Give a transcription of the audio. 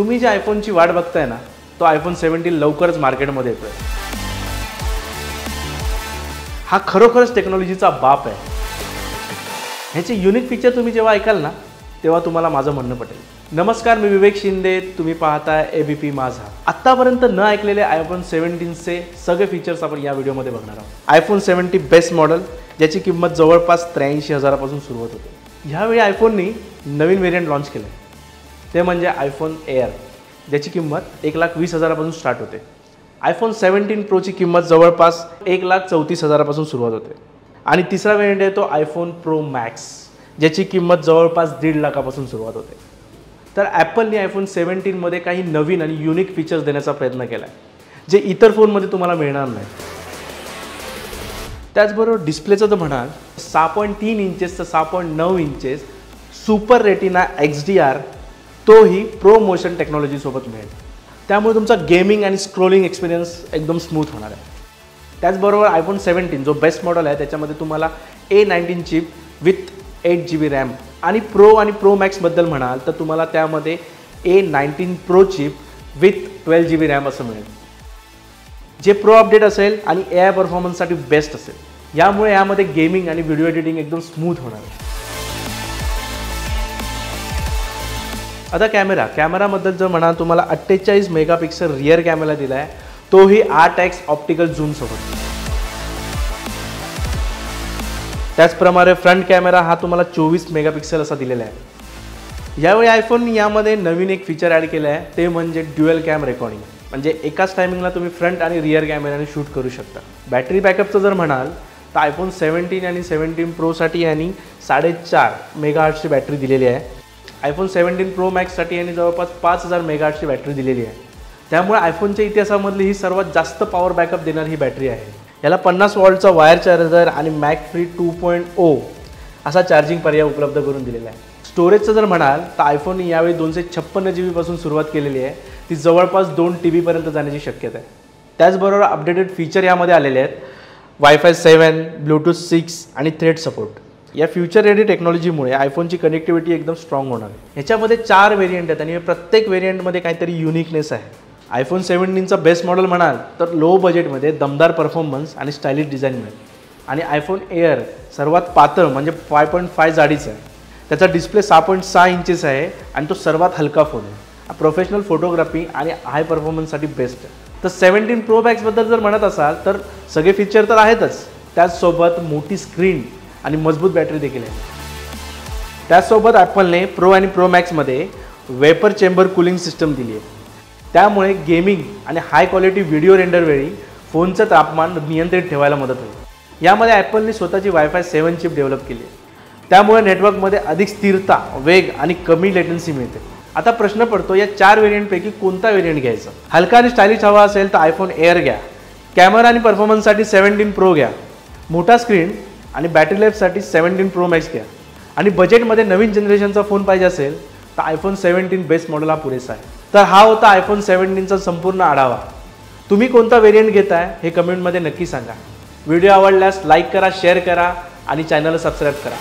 तुम्ही जे आयफोनची वाट बघताय ना, तो आयफोन 17 लवकरच मार्केटमध्ये येतोय। हा खरोखरच टेक्नॉलॉजीचा बाप आहे। ह्याचे युनिक फीचर तुम्ही जेव्हा ऐकाल ना, तेव्हा तुम्हाला माझं म्हणणं पटेल। नमस्कार, मी विवेक शिंदे, तुम्ही पाहताय एबीपी माझा। आत्तापर्यंत न ऐकलेले आयफोन 17चे सगळे फीचर्स आपण या व्हिडिओमध्ये बघणार आहोत। आयफोन 17 बेस्ट मॉडेल, ज्याची किंमत जवळपास 83,000 पासून सुरुवात होते। ह्यावेळी आयफोननी नवीन व्हेरियंट लॉन्च केलं, ते म्हणजे आयफोन एअर, ज्याची किंमत 1,20,000 पासून स्टार्ट होते। आयफोन 17 प्रोची किंमत जवळपास 1,34,000 पासून सुरुवात होते। आणि तिसरा व्हेरियंट आहे तो आयफोन प्रो मॅक्स, ज्याची किंमत जवळपास 1.5 लाखापासून सुरुवात होते। तर ॲपलने आयफोन 17 मध्ये काही नवीन आणि युनिक फीचर्स देण्याचा प्रयत्न केला आहे, जे इतर फोनमध्ये तुम्हाला मिळणार नाही। त्याचबरोबर डिस्प्लेचं जर म्हणाल, 6.3 इंचेसचं 6.9 इंचेस सुपर रेटिना XDR, तोही प्रो मोशन टेक्नॉलॉजी सोबत मिळेल। त्यामुळे तुमचा गेमिंग आणि स्क्रोलिंग एक्सपिरियन्स एकदम स्मूथ होणार आहे। त्याचबरोबर आयफोन 17 जो बेस्ट मॉडेल आहे, त्याच्यामध्ये तुम्हाला A19 chip with 8 GB RAM, आणि प्रो मॅक्सबद्दल म्हणाल तर तुम्हाला त्यामध्ये A19 pro chip with 12 GB RAM असं मिळेल, जे प्रो अपडेट असेल आणि AI परफॉर्मन्ससाठी बेस्ट असेल। यामुळे यामध्ये गेमिंग आणि व्हिडिओ एडिटिंग एकदम स्मूथ होणार आहे। आता कॅमेराबद्दल जर म्हणाल, तुम्हाला 48 मेगापिक्सल रियर कॅमेरा दिला आहे, तोही 8x ऑप्टिकल झूम सोबत। त्याचप्रमाणे फ्रंट कॅमेरा हा तुम्हाला 24 मेगापिक्सल असा दिलेला आहे। यावेळी आयफोन यामध्ये नवीन एक फीचर ॲड केलं आहे, ते म्हणजे ड्युअल कॅम रेकॉर्डिंग, म्हणजे एकाच टायमिंगला तुम्ही फ्रंट आणि रियर कॅमेऱ्याने शूट करू शकता। बॅटरी बॅकअपचं जर म्हणाल तर आयफोन 17 आणि 17 प्रोसाठी यांनी 4.5 मेगाहर्ट्जची बॅटरी दिलेली आहे। आयफोन 17 प्रो मॅक्ससाठी यांनी जवळपास 5000 मेगाहर्ट्जची बॅटरी दिलेली आहे। त्यामुळे आयफोनच्या इतिहासामधली ही सर्वात जास्त पॉवर बॅकअप देणारी ही बॅटरी आहे। याला 50 वॉल्टचा वायर चार्जर आणि मॅक फ्री 2.0 असा चार्जिंग पर्याय उपलब्ध करून दिलेला आहे। स्टोरेजचं जर म्हणाल तर आयफोनने यावेळी 256 GB पासून सुरुवात केलेली आहे, ती जवळपास 2 TB पर्यंत जाण्याची शक्यता आहे। त्याचबरोबर अपडेटेड फीचर यामध्ये आलेले आहेत, वायफाय 7, ब्लूटूथ 6 आणि थ्रेड सपोर्ट। या फ्युचर रेडी टेक्नॉलॉजीमुळे आयफोनची कनेक्टिव्हिटी एकदम स्ट्रॉंग होणार आहे। ह्याच्यामध्ये 4 व्हेरियंट आहेत आणि प्रत्येक व्हेरियंटमध्ये काहीतरी युनिकनेस आहे। आयफोन 17चा बेस्ट मॉडेल म्हणाल तर लो बजेटमध्ये दमदार परफॉर्मन्स आणि स्टायलिश डिझाईन मिळेल। आणि आयफोन एअर सर्वात पातळ म्हणजे 5.5 जाडीचा आहे। त्याचा डिस्प्ले 6.6 इंचेस आहे आणि तो सर्वात हलका फोन आहे। प्रोफेशनल फोटोग्राफी आणि हाय परफॉर्मन्ससाठी बेस्ट आहे। तर 17 प्रो मॅक्सबद्दल जर म्हणत असाल तर सगळे फीचर तर आहेतच, त्याचसोबत मोठी स्क्रीन आणि मजबूत बॅटरी देखील आहे। त्याचसोबत ॲपलने प्रो आणि प्रो मॅक्समध्ये वेपर चेंबर कूलिंग सिस्टम दिली आहे। त्यामुळे गेमिंग आणि हाय क्वालिटी व्हिडिओ रेंडर वेळी फोनचं तापमान नियंत्रित ठेवायला मदत होईल। यामध्ये ॲपलने स्वतःची वायफाय 7 चिप डेव्हलप केली आहे। त्यामुळे नेटवर्कमध्ये अधिक स्थिरता, वेग आणि कमी लेटन्सी मिळते। आता प्रश्न पडतो, या 4 व्हेरियंटपैकी कोणता व्हेरियंट घ्यायचा? हलका आणि स्टायलिश हवा असेल तर आयफोन एअर घ्या। कॅमेरा आणि परफॉर्मन्ससाठी 17 प्रो घ्या। मोठा स्क्रीन आणि बॅटरी लाईफसाठी 17 प्रो मॅक्स घ्या। आणि बजेटमध्ये नवीन जनरेशनचा फोन पाहिजे असेल तर आयफोन 17 बेस्ट मॉडेल हा पुरेसा आहे। तर हा होता आयफोन 17चा संपूर्ण आढावा। तुम्ही कोणता व्हेरियंट घेताय हे कमेंटमध्ये नक्की सांगा। व्हिडिओ आवडल्यास लाईक करा, शेअर करा आणि चॅनलला सबस्क्राईब करा।